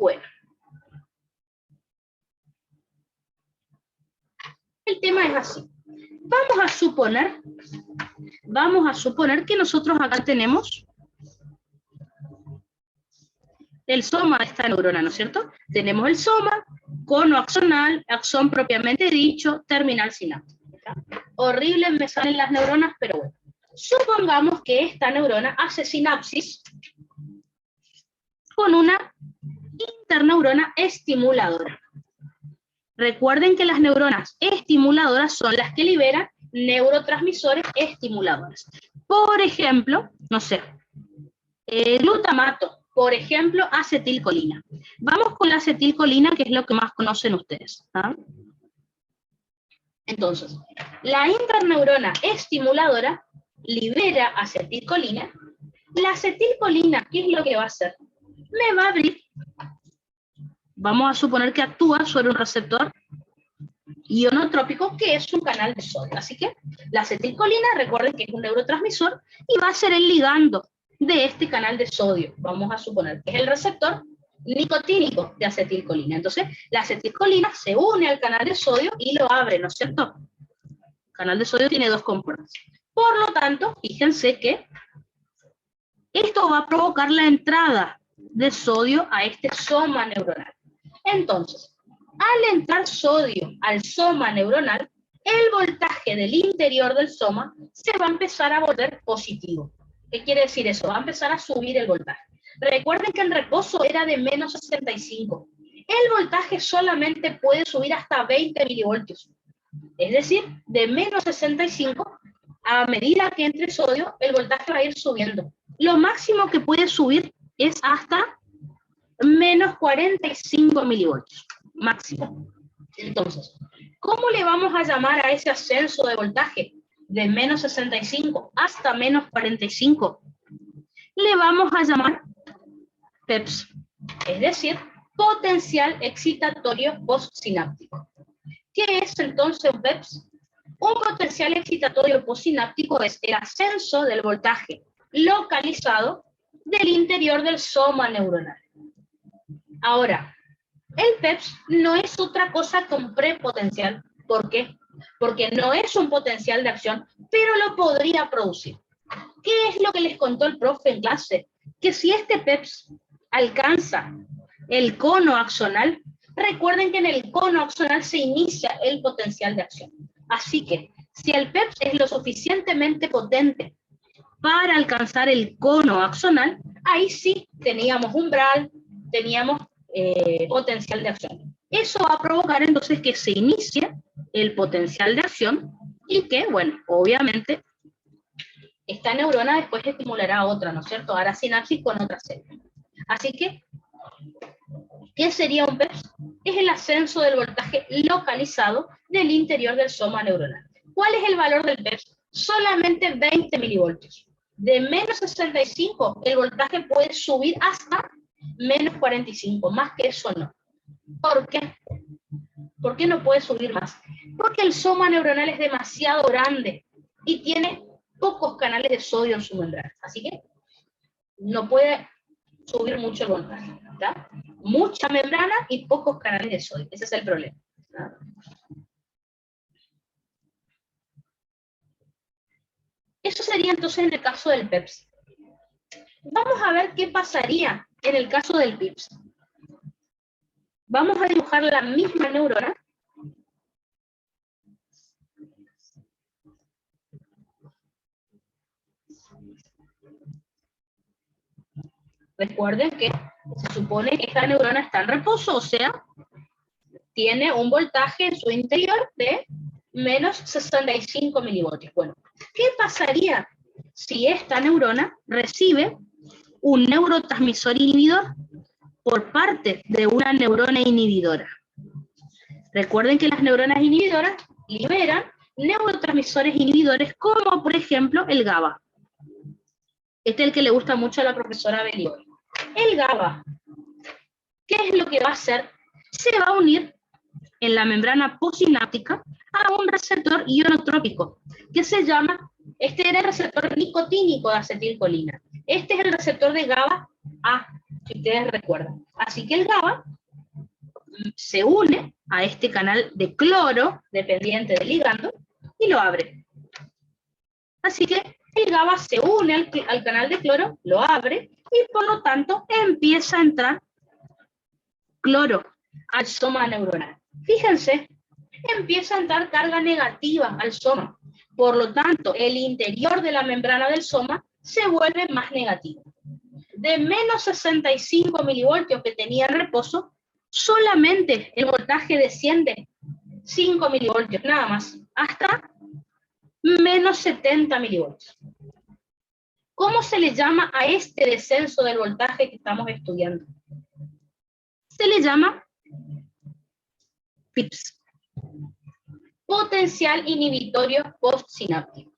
Bueno. El tema es así. Vamos a suponer que nosotros acá tenemos el soma de esta neurona, ¿no es cierto? Tenemos el soma, cono axonal, axón propiamente dicho, terminal sináptico. Horrible me salen las neuronas, pero bueno. Supongamos que esta neurona hace sinapsis con una interneurona estimuladora. Recuerden que las neuronas estimuladoras son las que liberan neurotransmisores estimuladores. Por ejemplo, no sé, glutamato, por ejemplo, acetilcolina. Vamos con la acetilcolina, que es lo que más conocen ustedes. ¿Ah? Entonces, la interneurona estimuladora libera acetilcolina. La acetilcolina, ¿qué es lo que va a hacer? Me va a abrir. Vamos a suponer que actúa sobre un receptor ionotrópico que es un canal de sodio. Así que la acetilcolina, recuerden que es un neurotransmisor y va a ser el ligando de este canal de sodio. Vamos a suponer que es el receptor nicotínico de acetilcolina. Entonces, la acetilcolina se une al canal de sodio y lo abre, ¿no es cierto? El canal de sodio tiene dos componentes. Por lo tanto, fíjense que esto va a provocar la entrada de sodio a este soma neuronal. Entonces, al entrar sodio al soma neuronal, el voltaje del interior del soma se va a empezar a volver positivo. ¿Qué quiere decir eso? Va a empezar a subir el voltaje. Recuerden que en reposo era de menos 65. El voltaje solamente puede subir hasta 20 milivoltios. Es decir, de menos 65, a medida que entre sodio, el voltaje va a ir subiendo. Lo máximo que puede subir es hasta menos 45 milivoltios, máximo. Entonces, ¿cómo le vamos a llamar a ese ascenso de voltaje de menos 65 hasta menos 45? Le vamos a llamar PEPS, es decir, potencial excitatorio postsináptico. ¿Qué es entonces un PEPS? Un potencial excitatorio postsináptico es el ascenso del voltaje localizado del interior del soma neuronal. Ahora, el PEPS no es otra cosa que un prepotencial. ¿Por qué? Porque no es un potencial de acción, pero lo podría producir. ¿Qué es lo que les contó el profe en clase? Que si este PEPS alcanza el cono axonal, recuerden que en el cono axonal se inicia el potencial de acción. Así que, si el PEPS es lo suficientemente potente para alcanzar el cono axonal, ahí sí teníamos umbral, teníamos potencial de acción. Eso va a provocar entonces que se inicie el potencial de acción y que, bueno, obviamente, esta neurona después estimulará a otra, ¿no es cierto? Hará sinapsis con otra célula. Así que, ¿qué sería un PEPS? Es el ascenso del voltaje localizado del interior del soma neuronal. ¿Cuál es el valor del PEPS? Solamente 20 milivoltios. De menos 65, el voltaje puede subir hasta menos 45, más que eso no. ¿Por qué? ¿Por qué no puede subir más? Porque el soma neuronal es demasiado grande y tiene pocos canales de sodio en su membrana. Así que no puede subir mucho el voltaje. ¿Tá? Mucha membrana y pocos canales de sodio. Ese es el problema. ¿Tá? Eso sería entonces en el caso del PEPS. Vamos a ver qué pasaría en el caso del PIPS. Vamos a dibujar la misma neurona. Recuerden que se supone que esta neurona está en reposo, o sea, tiene un voltaje en su interior de menos 65 milivoltios. Bueno, ¿qué pasaría si esta neurona recibe un neurotransmisor inhibidor por parte de una neurona inhibidora? Recuerden que las neuronas inhibidoras liberan neurotransmisores inhibidores como, por ejemplo, el GABA. Este es el que le gusta mucho a la profesora Belior. El GABA, ¿qué es lo que va a hacer? Se va a unir en la membrana postsináptica a un receptor ionotrópico, que se llama, este era el receptor nicotínico de acetilcolina. Este es el receptor de GABA A. si ustedes recuerdan. Así que el GABA se une a este canal de cloro, dependiente del ligando, y lo abre. Así que el GABA se une al canal de cloro, lo abre, y por lo tanto empieza a entrar cloro al soma neuronal. Fíjense, empieza a entrar carga negativa al soma. Por lo tanto, el interior de la membrana del soma se vuelve más negativo. De menos 65 milivoltios que tenía en reposo, solamente el voltaje desciende 5 milivoltios, nada más, hasta menos 70 milivoltios. ¿Cómo se le llama a este descenso del voltaje que estamos estudiando? Se le llama PIPS, potencial inhibitorio postsináptico.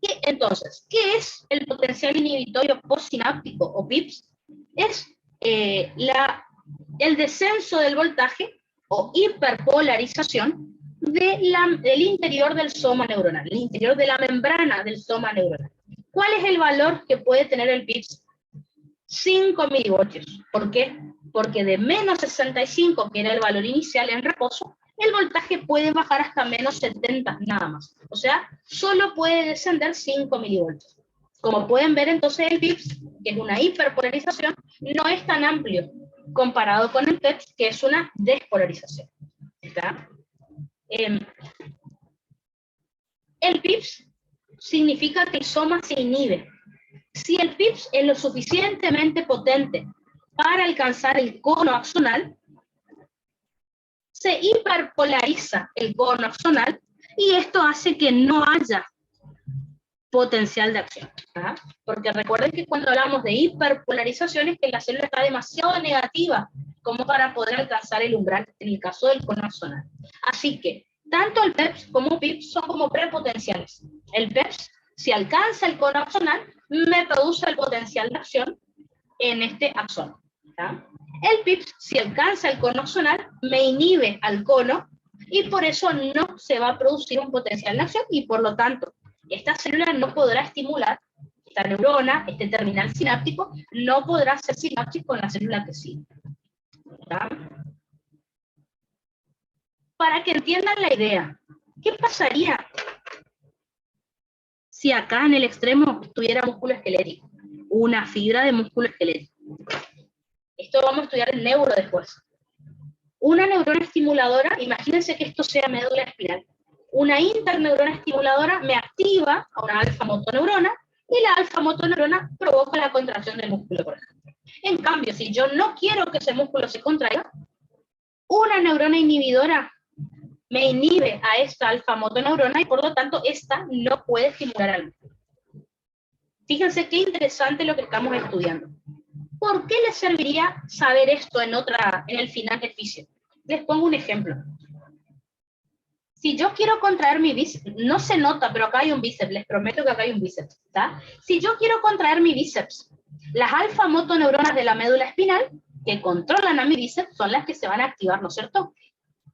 Y entonces, ¿qué es el potencial inhibitorio postsináptico o PIPS? Es el descenso del voltaje o hiperpolarización del interior del soma neuronal, el interior de la membrana del soma neuronal. ¿Cuál es el valor que puede tener el PIPS? 5 milivoltios. ¿Por qué? Porque de menos 65, que era el valor inicial en reposo, el voltaje puede bajar hasta menos 70, nada más. O sea, solo puede descender 5 milivoltios. Como pueden ver, entonces el PIPS, que es una hiperpolarización, no es tan amplio comparado con el PEPS, que es una despolarización. ¿Está? El PIPS significa que el soma se inhibe. Si el PIPS es lo suficientemente potente para alcanzar el cono axonal, se hiperpolariza el cono axonal y esto hace que no haya potencial de acción. ¿Ah? Porque recuerden que cuando hablamos de hiperpolarización es que la célula está demasiado negativa como para poder alcanzar el umbral en el caso del cono axonal. Así que tanto el PEPS como PIPS son como prepotenciales. El PEPS, si alcanza el cono axonal, me produce el potencial de acción en este axón. ¿Ah? El PIPS, si alcanza el cono axonal, me inhibe al cono y por eso no se va a producir un potencial de acción y por lo tanto esta célula no podrá estimular, esta neurona, este terminal sináptico, no podrá hacer sinapsis con la célula que sigue. ¿Está? Para que entiendan la idea, ¿qué pasaría si acá en el extremo tuviera músculo esquelético? Una fibra de músculo esquelético. Esto vamos a estudiar en neuro después. Una neurona estimuladora, imagínense que esto sea médula espinal. Una interneurona estimuladora me activa a una alfa-motoneurona y la alfa-motoneurona provoca la contracción del músculo, por ejemplo. En cambio, si yo no quiero que ese músculo se contraiga, una neurona inhibidora me inhibe a esta alfa-motoneurona y por lo tanto esta no puede estimular al músculo. Fíjense qué interesante lo que estamos estudiando. ¿Por qué les serviría saber esto en el final del fisio? Les pongo un ejemplo. Si yo quiero contraer mi bíceps, no se nota, pero acá hay un bíceps, les prometo que acá hay un bíceps, ¿está? Si yo quiero contraer mi bíceps, las alfa-motoneuronas de la médula espinal, que controlan a mi bíceps, son las que se van a activar, ¿no es cierto?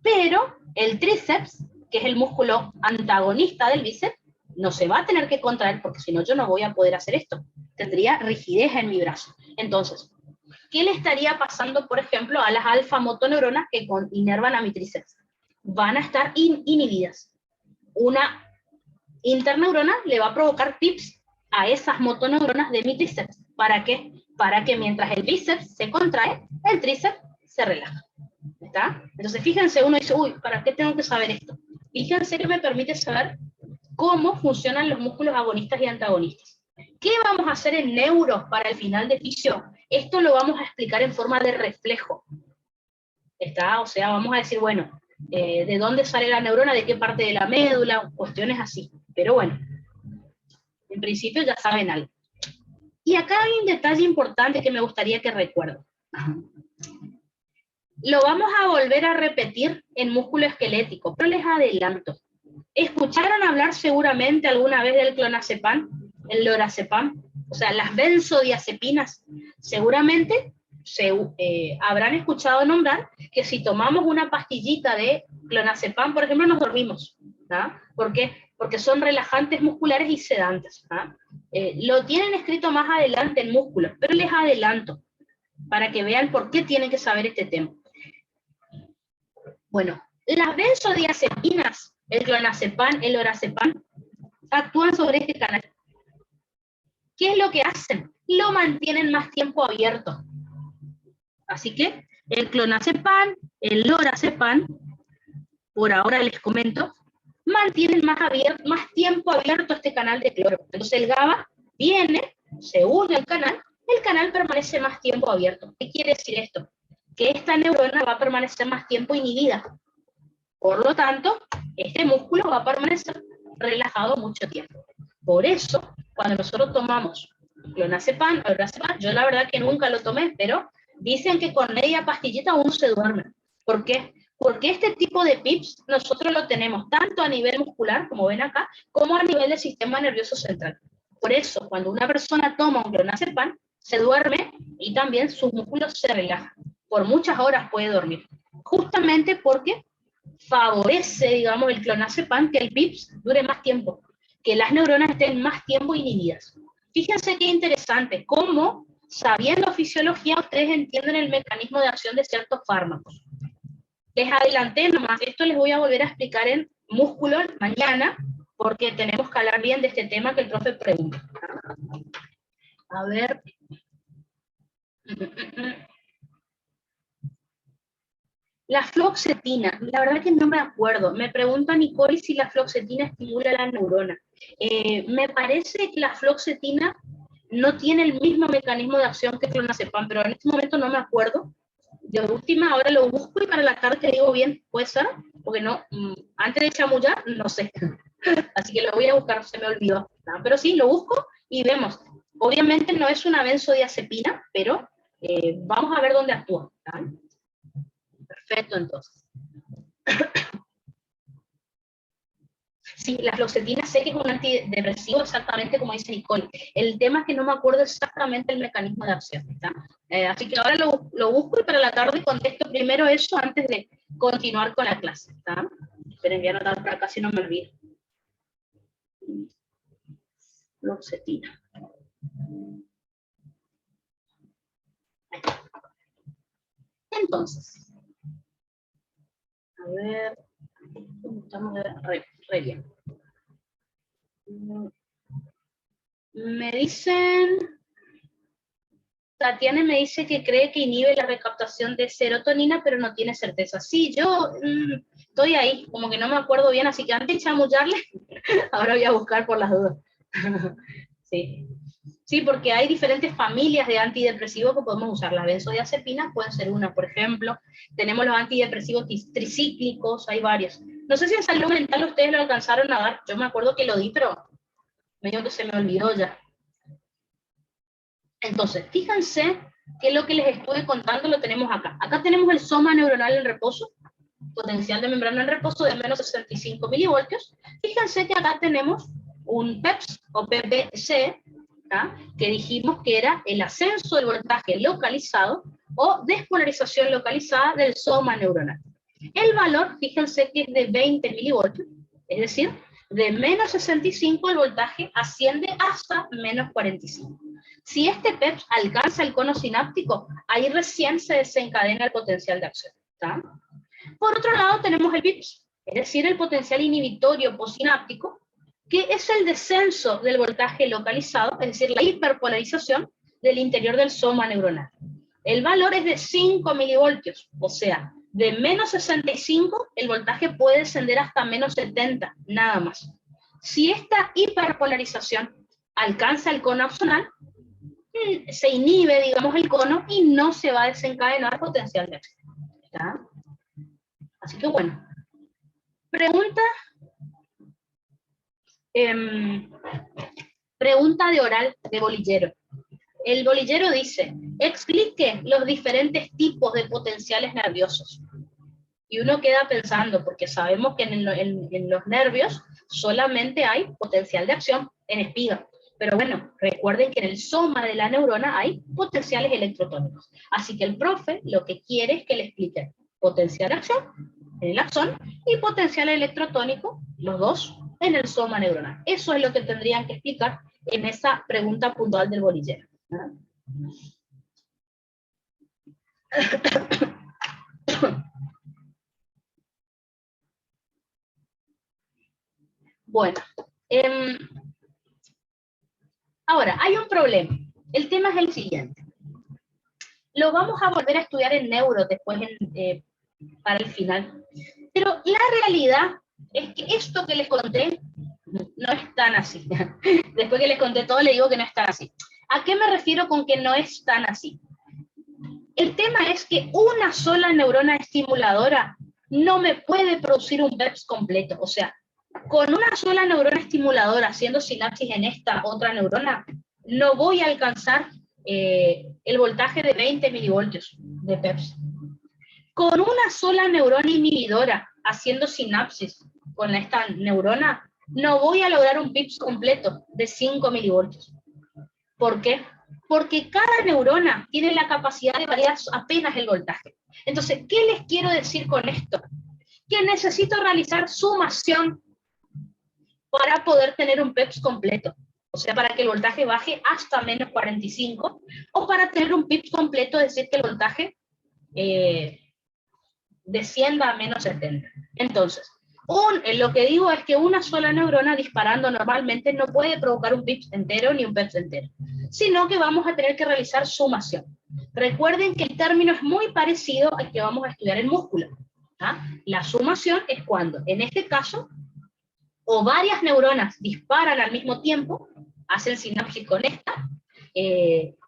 Pero el tríceps, que es el músculo antagonista del bíceps, no se va a tener que contraer, porque si no yo no voy a poder hacer esto. Tendría rigidez en mi brazo. Entonces, ¿qué le estaría pasando, por ejemplo, a las alfa-motoneuronas que inervan a mi tríceps? Van a estar inhibidas. Una interneurona le va a provocar PIPS a esas motoneuronas de mi tríceps. ¿Para qué? Para que mientras el bíceps se contrae, el tríceps se relaja. ¿Está? Entonces fíjense, uno dice, uy, ¿para qué tengo que saber esto? Fíjense que me permite saber cómo funcionan los músculos agonistas y antagonistas. ¿Qué vamos a hacer en neuro para el final de fisio? Esto lo vamos a explicar en forma de reflejo. ¿Está? O sea, vamos a decir, bueno, de dónde sale la neurona, de qué parte de la médula, cuestiones así. Pero bueno, en principio ya saben algo. Y acá hay un detalle importante que me gustaría que recuerden. Lo vamos a volver a repetir en músculo esquelético, pero les adelanto. ¿Escucharon hablar seguramente alguna vez del clonazepam, el lorazepam? O sea, las benzodiazepinas. Seguramente habrán escuchado nombrar que si tomamos una pastillita de clonazepam, por ejemplo, nos dormimos. ¿Ah? ¿Por qué? Porque son relajantes musculares y sedantes. ¿Ah? Lo tienen escrito más adelante en músculos, pero les adelanto. para que vean por qué tienen que saber este tema. Bueno, las benzodiazepinas, el clonazepam, el lorazepam, actúan sobre este canal. ¿Qué es lo que hacen? Lo mantienen más tiempo abierto. Así que el clonazepam, el lorazepam, por ahora les comento, mantienen más tiempo abierto este canal de cloro. Entonces el GABA viene, se une al canal, el canal permanece más tiempo abierto. ¿Qué quiere decir esto? Que esta neurona va a permanecer más tiempo inhibida. Por lo tanto, este músculo va a permanecer relajado mucho tiempo. Por eso, cuando nosotros tomamos clonazepam o lorazepam, yo la verdad que nunca lo tomé, pero dicen que con media pastillita uno se duerme. ¿Por qué? Porque este tipo de PIPs nosotros lo tenemos tanto a nivel muscular, como ven acá, como a nivel del sistema nervioso central. Por eso, cuando una persona toma un clonazepam, se duerme y también sus músculos se relajan. Por muchas horas puede dormir. Justamente porque favorece, digamos, el clonazepam que el PIPs dure más tiempo, que las neuronas estén más tiempo inhibidas. Fíjense qué interesante, cómo, sabiendo fisiología, ustedes entienden el mecanismo de acción de ciertos fármacos. Les adelanté nomás, esto les voy a volver a explicar en músculo mañana, porque tenemos que hablar bien de este tema que el profe pregunta. A ver. La fluoxetina, la verdad que no me acuerdo. Me pregunta Nicole si la fluoxetina estimula la neurona. Me parece que la fluoxetina no tiene el mismo mecanismo de acción que el clonazepam, pero en este momento no me acuerdo. De última, ahora lo busco y para la tarde te digo bien, puede ser, porque no, antes de chamullar, no sé. Así que lo voy a buscar, se me olvidó. ¿No? Pero sí, lo busco y vemos. Obviamente no es una benzodiazepina, pero vamos a ver dónde actúa. ¿No? Perfecto, entonces. Sí, la fluoxetina sé que es un antidepresivo exactamente como dice Nicole. El tema es que no me acuerdo exactamente el mecanismo de acción. Así que ahora lo busco y para la tarde contesto primero eso antes de continuar con la clase. Esperen, voy a anotar para acá si no me olvido. Fluoxetina. Entonces, a ver, estamos re bien. Me dicen, Tatiana me dice que cree que inhibe la recaptación de serotonina, pero no tiene certeza. Sí, yo estoy ahí, como que no me acuerdo bien, así que antes de chamullarle, ahora voy a buscar por las dudas. Sí. Sí, porque hay diferentes familias de antidepresivos que podemos usar. Las benzodiazepinas pueden ser una, por ejemplo. Tenemos los antidepresivos tricíclicos, hay varios. No sé si en salud mental ustedes lo alcanzaron a dar. Yo me acuerdo que lo di, pero medio que se me olvidó ya. Entonces, fíjense que lo que les estuve contando lo tenemos acá. Acá tenemos el soma neuronal en reposo, potencial de membrana en reposo de menos 65 milivoltios. Fíjense que acá tenemos un PEPS o PPC, que dijimos que era el ascenso del voltaje localizado o despolarización localizada del soma neuronal. El valor, fíjense que es de 20 milivoltios, es decir, de menos 65 el voltaje asciende hasta menos 45. Si este PEPS alcanza el cono sináptico, ahí recién se desencadena el potencial de acción. ¿Tá? Por otro lado tenemos el VIPS, es decir, el potencial inhibitorio posináptico, que es el descenso del voltaje localizado, es decir, la hiperpolarización del interior del soma neuronal. El valor es de 5 milivoltios, o sea, de menos 65 el voltaje puede descender hasta menos 70, nada más. Si esta hiperpolarización alcanza el cono axonal, se inhibe, digamos, el cono y no se va a desencadenar potencial de acción. ¿Está? Así que bueno. Pregunta de oral de bolillero. El bolillero dice, explique los diferentes tipos de potenciales nerviosos. Y uno queda pensando, porque sabemos que en los nervios solamente hay potencial de acción en espiga. Pero bueno, recuerden que en el soma de la neurona hay potenciales electrotónicos. Así que el profe lo que quiere es que le explique potencial de acción en el axón y potencial electrotónico, los dos, en el soma neuronal. Eso es lo que tendrían que explicar en esa pregunta puntual del bolillero. Bueno, ahora, hay un problema. El tema es el siguiente. Lo vamos a volver a estudiar en neuro después para el final. Pero la realidad es que esto que les conté no es tan así. Después que les conté todo, les digo que no es tan así. ¿A qué me refiero con que no es tan así? El tema es que una sola neurona estimuladora no me puede producir un BEPS completo. O sea, con una sola neurona estimuladora haciendo sinapsis en esta otra neurona, no voy a alcanzar el voltaje de 20 milivoltios de PEPS. Con una sola neurona inhibidora haciendo sinapsis con esta neurona, no voy a lograr un PIPS completo de 5 milivoltios. ¿Por qué? Porque cada neurona tiene la capacidad de variar apenas el voltaje. Entonces, ¿qué les quiero decir con esto? Que necesito realizar sumación para poder tener un PEPS completo. O sea, para que el voltaje baje hasta menos 45, o para tener un PIPS completo, es decir, que el voltaje descienda a menos 70. Entonces, lo que digo es que una sola neurona disparando normalmente no puede provocar un PIPS entero ni un PEPS entero, sino que vamos a tener que realizar sumación. Recuerden que el término es muy parecido al que vamos a estudiar en músculo. ¿Ah? La sumación es cuando, en este caso, o varias neuronas disparan al mismo tiempo, hacen sinapsis con esta,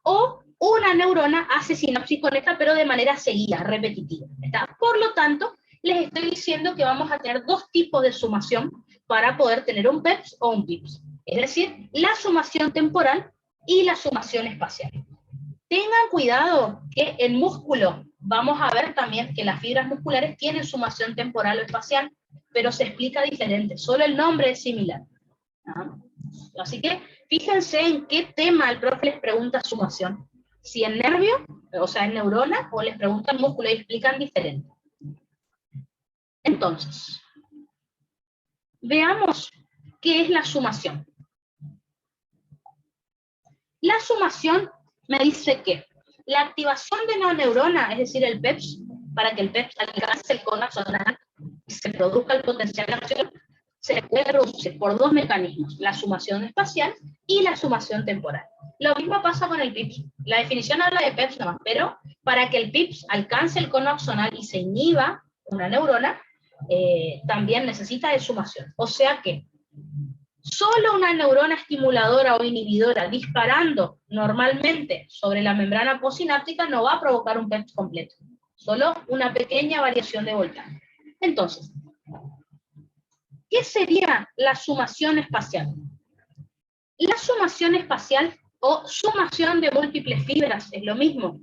o una neurona hace sinapsis con esta, pero de manera seguida, repetitiva. ¿Está? Por lo tanto, les estoy diciendo que vamos a tener dos tipos de sumación para poder tener un PEPS o un PIPS. Es decir, la sumación temporal y la sumación espacial. Tengan cuidado que en músculo vamos a ver también que las fibras musculares tienen sumación temporal o espacial, pero se explica diferente, solo el nombre es similar. ¿Ah? Así que fíjense en qué tema el profe les pregunta sumación. Si en nervio, o sea en neurona, o les preguntan músculo y explican diferente. Entonces, veamos qué es la sumación. La sumación me dice que la activación de una neurona, es decir, el PEPS, para que el PEPS alcance el cono axonal y se produzca el potencial de acción, se puede producir por dos mecanismos, la sumación espacial y la sumación temporal. Lo mismo pasa con el PIPS. La definición habla de PEPS nomás, pero para que el PIPS alcance el cono axonal y se inhiba una neurona, también necesita de sumación. O sea que solo una neurona estimuladora o inhibidora disparando normalmente sobre la membrana postsináptica no va a provocar un PEPS completo, solo una pequeña variación de voltaje. Entonces, ¿qué sería la sumación espacial? La sumación espacial o sumación de múltiples fibras es lo mismo.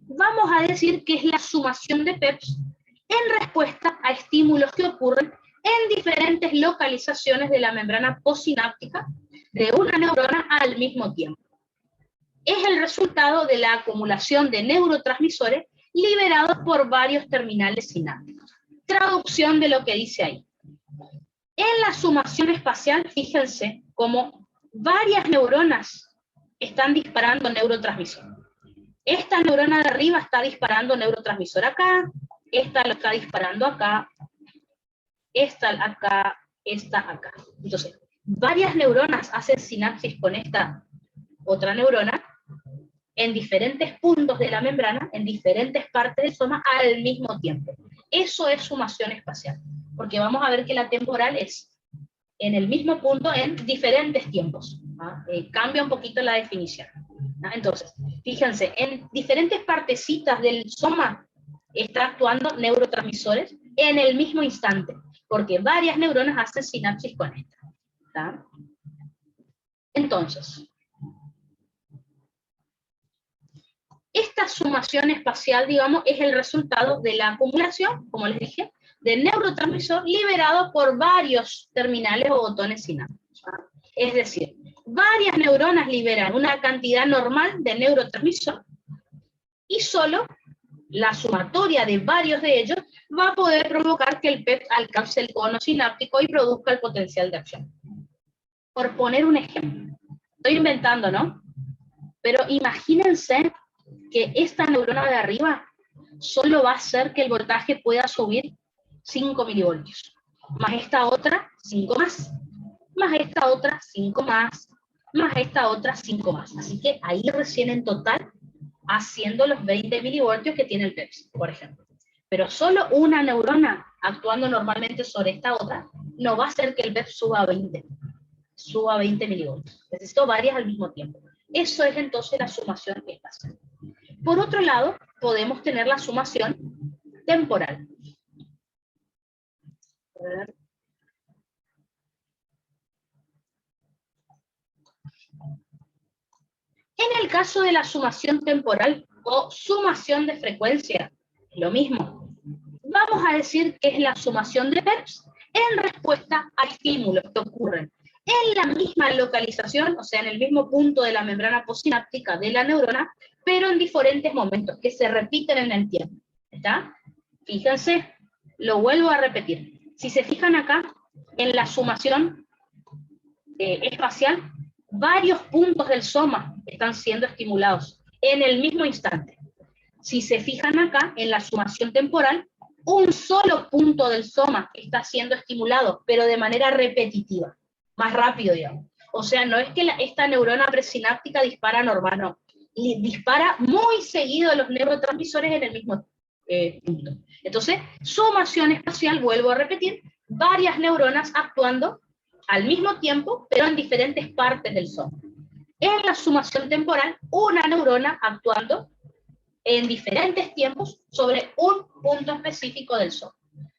Vamos a decir que es la sumación de PEPS en respuesta a estímulos que ocurren en diferentes localizaciones de la membrana postsináptica de una neurona al mismo tiempo. Es el resultado de la acumulación de neurotransmisores liberados por varios terminales sinápticos. Traducción de lo que dice ahí. En la sumación espacial, fíjense cómo varias neuronas están disparando neurotransmisor. Esta neurona de arriba está disparando neurotransmisor acá, esta lo está disparando acá, esta acá, esta acá. Entonces, varias neuronas hacen sinapsis con esta otra neurona en diferentes puntos de la membrana, en diferentes partes del soma al mismo tiempo. Eso es sumación espacial, porque vamos a ver que la temporal es en el mismo punto en diferentes tiempos. Cambia un poquito la definición. Entonces, fíjense, en diferentes partecitas del soma está actuando neurotransmisores en el mismo instante, porque varias neuronas hacen sinapsis con esta. ¿Tá? Entonces, esta sumación espacial, digamos, es el resultado de la acumulación, como les dije, de neurotransmisor liberado por varios terminales o botones sinápticos. Es decir, varias neuronas liberan una cantidad normal de neurotransmisor y solo la sumatoria de varios de ellos va a poder provocar que el PET alcance el cono sináptico y produzca el potencial de acción. Por poner un ejemplo, estoy inventando, ¿no? Pero imagínense que esta neurona de arriba solo va a hacer que el voltaje pueda subir 5 milivoltios. Más esta otra, 5 más. Más esta otra, 5 más. Más esta otra, 5 más. Así que ahí recién en total, haciendo los 20 milivoltios que tiene el PEPS, por ejemplo. Pero solo una neurona actuando normalmente sobre esta otra, no va a hacer que el PEPS suba a 20 milivoltios. Necesito varias al mismo tiempo. Eso es entonces la sumación espacial. Por otro lado, podemos tener la sumación temporal. En el caso de la sumación temporal o sumación de frecuencia, lo mismo. Vamos a decir que es la sumación de PEPS en respuesta a estímulos que ocurren en la misma localización, o sea, en el mismo punto de la membrana postsináptica de la neurona, pero en diferentes momentos, que se repiten en el tiempo. ¿Está? Fíjense, lo vuelvo a repetir. Si se fijan acá, en la sumación espacial, varios puntos del soma están siendo estimulados en el mismo instante. Si se fijan acá, en la sumación temporal, un solo punto del soma está siendo estimulado, pero de manera repetitiva, más rápido, digamos. O sea, no es que esta neurona presináptica dispara normal, no. Y dispara muy seguido los neurotransmisores en el mismo punto. Entonces, sumación espacial, vuelvo a repetir, varias neuronas actuando al mismo tiempo, pero en diferentes partes del soma. En la sumación temporal, una neurona actuando en diferentes tiempos sobre un punto específico del soma.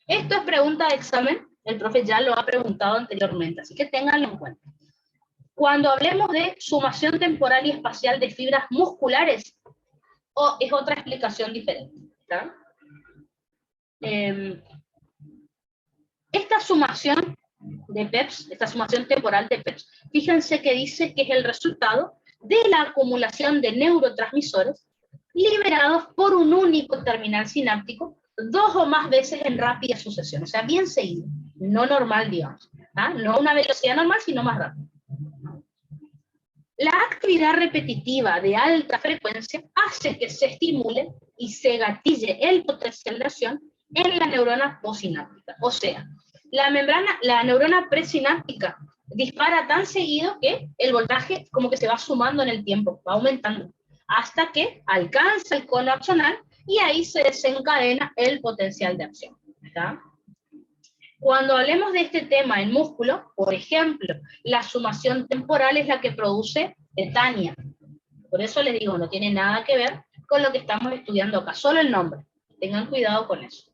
Esto es pregunta de examen, el profe ya lo ha preguntado anteriormente, así que ténganlo en cuenta. Cuando hablemos de sumación temporal y espacial de fibras musculares, es otra explicación diferente. ¿Está? Esta sumación de PEPS, esta sumación temporal de PEPS, fíjense que dice que es el resultado de la acumulación de neurotransmisores liberados por un único terminal sináptico 2 o más veces en rápida sucesión, o sea, bien seguido, no normal, digamos, ¿ah? No a una velocidad normal, sino más rápida. La actividad repetitiva de alta frecuencia hace que se estimule y se gatille el potencial de acción en la neurona postsináptica. O sea, la neurona presináptica dispara tan seguido que el voltaje como que se va sumando en el tiempo, va aumentando, hasta que alcanza el cono axonal y ahí se desencadena el potencial de acción. ¿Está? Cuando hablemos de este tema en músculo, por ejemplo, la sumación temporal es la que produce tetania. Por eso les digo, no tiene nada que ver con lo que estamos estudiando acá, solo el nombre. Tengan cuidado con eso.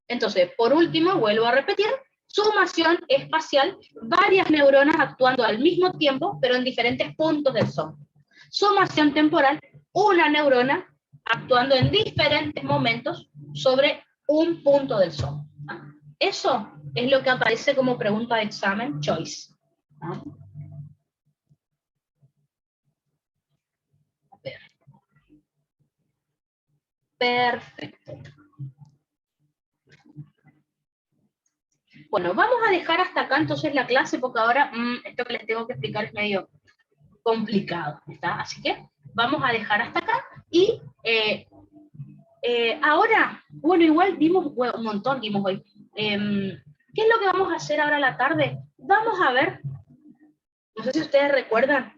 Entonces, por último, vuelvo a repetir, sumación espacial, varias neuronas actuando al mismo tiempo, pero en diferentes puntos del soma. Sumación temporal, una neurona actuando en diferentes momentos sobre un punto del soma. Eso es lo que aparece como pregunta de examen choice. A ver. Perfecto. Bueno, vamos a dejar hasta acá entonces la clase, porque ahora esto que les tengo que explicar es medio complicado, ¿está? Así que vamos a dejar hasta acá y ahora, bueno, igual vimos un montón, vimos hoy. ¿Qué es lo que vamos a hacer ahora a la tarde? Vamos a ver, no sé si ustedes recuerdan,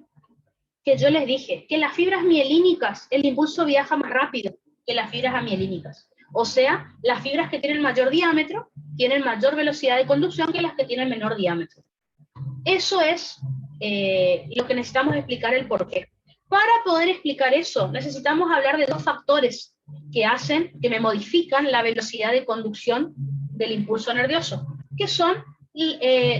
que yo les dije que las fibras mielínicas, el impulso viaja más rápido que las fibras amielínicas. O sea, las fibras que tienen mayor diámetro tienen mayor velocidad de conducción que las que tienen menor diámetro. Eso es lo que necesitamos explicar el porqué. Para poder explicar eso, necesitamos hablar de dos factores que me modifican la velocidad de conducción del impulso nervioso, que son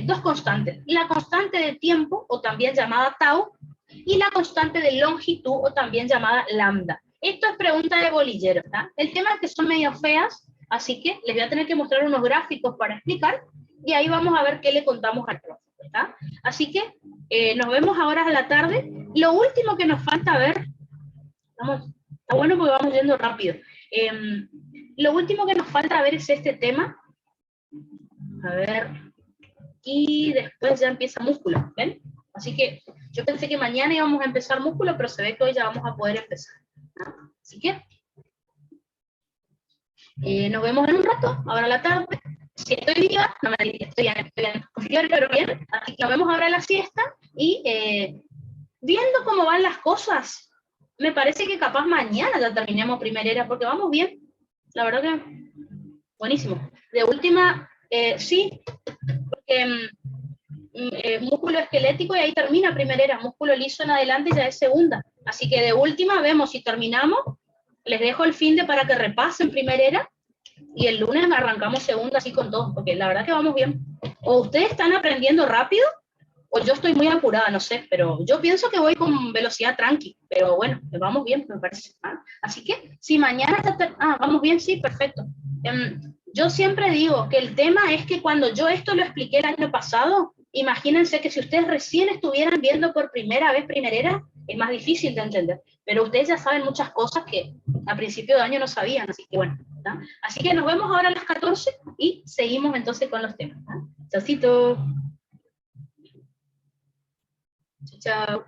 dos constantes. La constante de tiempo, o también llamada tau, y la constante de longitud, o también llamada lambda. Esto es pregunta de bolillero, ¿tá? El tema es que son medio feas, así que les voy a tener que mostrar unos gráficos para explicar, y ahí vamos a ver qué le contamos al profe, ¿tá? Así que nos vemos ahora a la tarde. Lo último que nos falta ver, está bueno porque vamos yendo rápido. Lo último que nos falta ver es este tema. A ver, y después ya empieza músculo, ¿ven? Así que yo pensé que mañana íbamos a empezar músculo, pero se ve que hoy ya vamos a poder empezar. Así que nos vemos en un rato, ahora a la tarde. Si estoy viva, no me estoy bien, pero bien, así que nos vemos ahora en la siesta y viendo cómo van las cosas, me parece que capaz mañana ya terminemos primerera, porque vamos bien, la verdad que buenísimo. De última, sí, porque músculo esquelético y ahí termina primerera, músculo liso en adelante ya es segunda. Así que de última vemos si terminamos, les dejo el fin de para que repasen primerera y el lunes arrancamos segunda así con todos, porque la verdad que vamos bien. O ustedes están aprendiendo rápido o yo estoy muy apurada, no sé, pero yo pienso que voy con velocidad tranqui, pero bueno, vamos bien, me parece. Así que, si mañana está... vamos bien, sí, perfecto. Yo siempre digo que el tema es que cuando yo esto lo expliqué el año pasado, imagínense que si ustedes recién estuvieran viendo por primera vez primerera, es más difícil de entender, pero ustedes ya saben muchas cosas que a principio de año no sabían, así que bueno. ¿tá? Así que nos vemos ahora a las 14 y seguimos entonces con los temas. Chaucito. Chao.